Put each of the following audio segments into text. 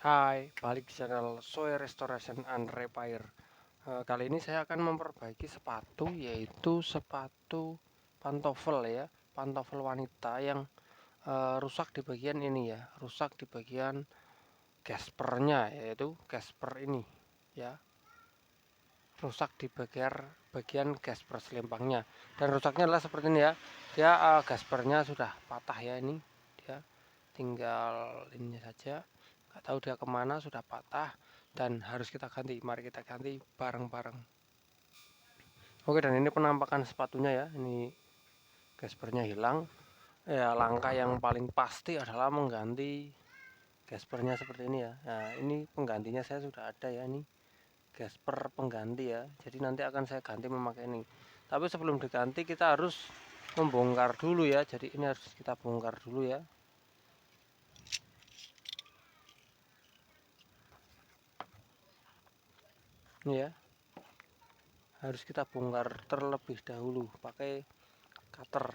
Hai, balik di channel Soy Restoration and Repair. Kali ini saya akan memperbaiki sepatu, yaitu sepatu pantofel ya, pantofel wanita yang rusak di bagian ini ya, rusak di bagian gaspernya, yaitu gasper ini ya, rusak di bagian gasper selempangnya. Dan rusaknya adalah seperti ini ya, dia gaspernya sudah patah ya ini, dia tinggal ini saja, nggak tahu dia kemana, sudah patah dan harus kita ganti. Mari kita ganti bareng-bareng. Oke, dan ini penampakan sepatunya ya, ini gaspernya hilang ya. Langkah yang paling pasti adalah mengganti gaspernya seperti ini ya. Nah, ini penggantinya saya sudah ada ya, ini gasper pengganti ya, jadi nanti akan saya ganti memakai ini. Tapi sebelum diganti kita harus membongkar dulu ya, jadi ini harus kita bongkar dulu ya. Ini ya, harus kita bongkar terlebih dahulu pakai cutter.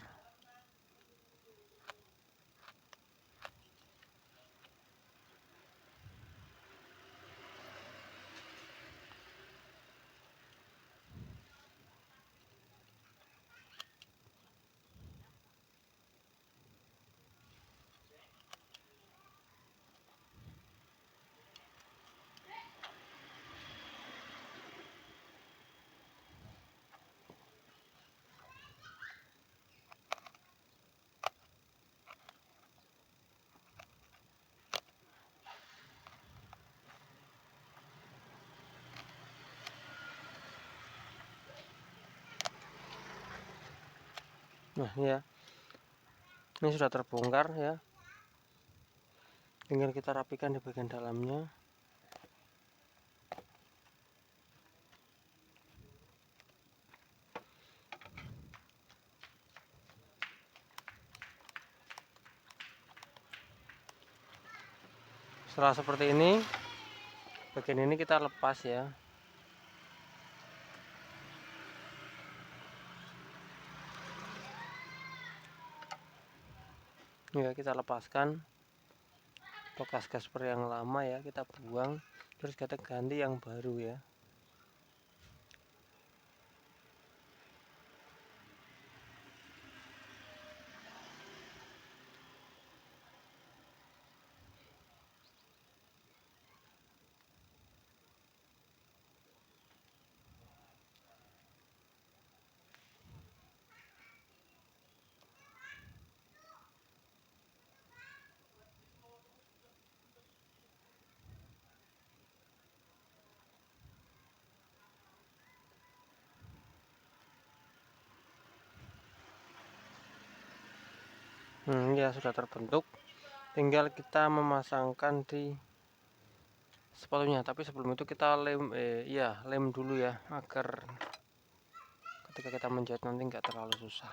Nah ya, ini sudah terbongkar ya, tinggal kita rapikan di bagian dalamnya. Setelah seperti ini, bagian ini kita lepas ya. Ya, kita lepaskan bekas gasper yang lama ya, kita buang, terus kita ganti yang baru ya. Ya sudah terbentuk, tinggal kita memasangkan di sepatunya. Tapi sebelum itu kita lem dulu ya, agar ketika kita menjahit nanti nggak terlalu susah.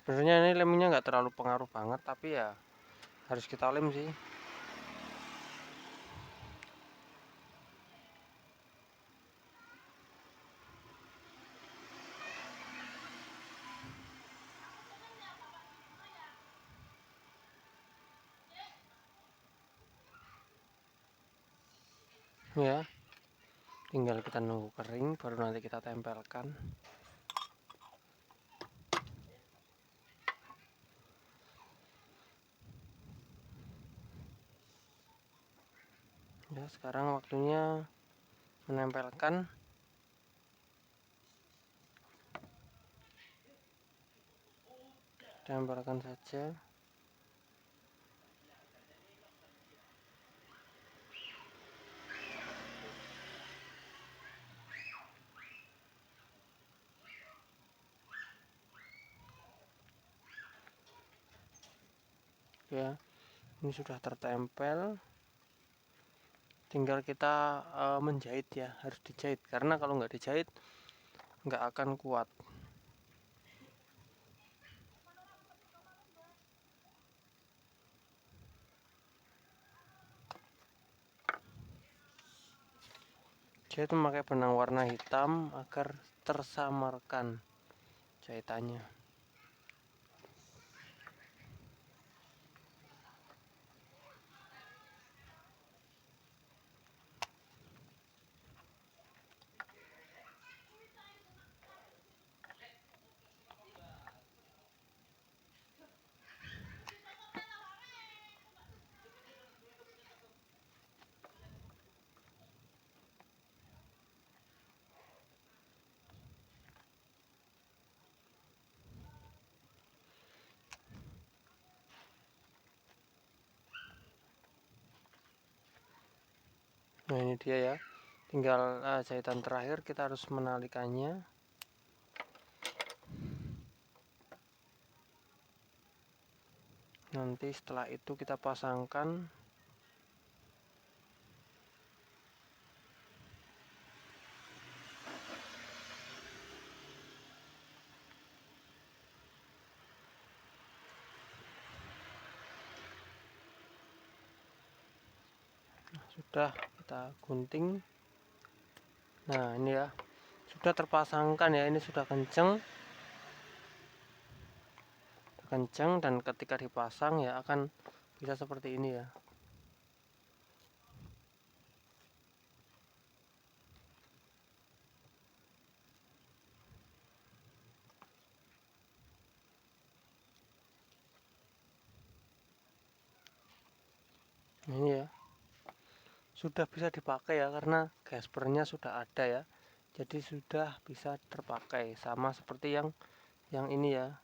Sebenarnya ini lemnya nggak terlalu pengaruh banget, tapi ya harus kita lem sih. Ya, tinggal kita nunggu kering baru nanti kita tempelkan. Ya, sekarang waktunya menempelkan. Tempelkan saja. Ya, ini sudah tertempel, tinggal kita menjahit ya, harus dijahit karena kalau nggak dijahit nggak akan kuat. Jahit memakai benang warna hitam agar tersamarkan jahitannya. Nah, ini dia ya, tinggal jahitan terakhir kita harus menalikannya. Nanti setelah itu kita pasangkan. Sudah kita gunting. Nah, ini ya, sudah terpasangkan ya, ini sudah kenceng dan ketika dipasang ya akan bisa seperti ini ya. Ini ya, sudah bisa dipakai ya, karena gaspernya sudah ada ya, jadi sudah bisa terpakai sama seperti yang ini ya.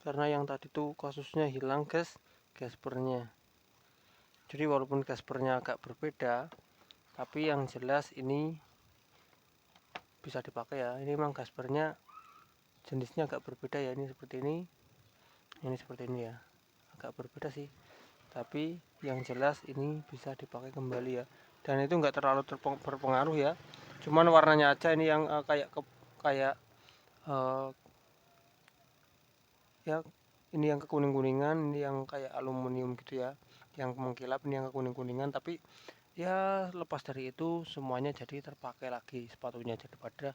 Karena yang tadi tuh kasusnya hilang guys, gaspernya. Jadi walaupun gaspernya agak berbeda, tapi yang jelas ini bisa dipakai ya. Ini memang gaspernya jenisnya agak berbeda ya, ini seperti ini seperti ini ya, agak berbeda sih, tapi yang jelas ini bisa dipakai kembali ya, dan itu enggak terlalu berpengaruh ya, cuman warnanya aja ini yang kayak ya, ini yang kekuning-kuningan, ini yang kayak aluminium gitu ya, yang mengkilap, ini yang kekuning-kuningan, tapi ya lepas dari itu semuanya jadi terpakai lagi sepatunya, daripada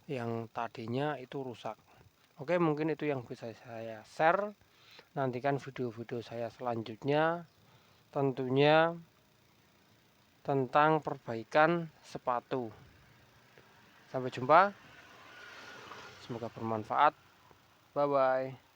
yang tadinya itu rusak. Oke, mungkin itu yang bisa saya share. Nantikan video-video saya selanjutnya, tentunya tentang perbaikan sepatu. Sampai jumpa, semoga bermanfaat. Bye bye.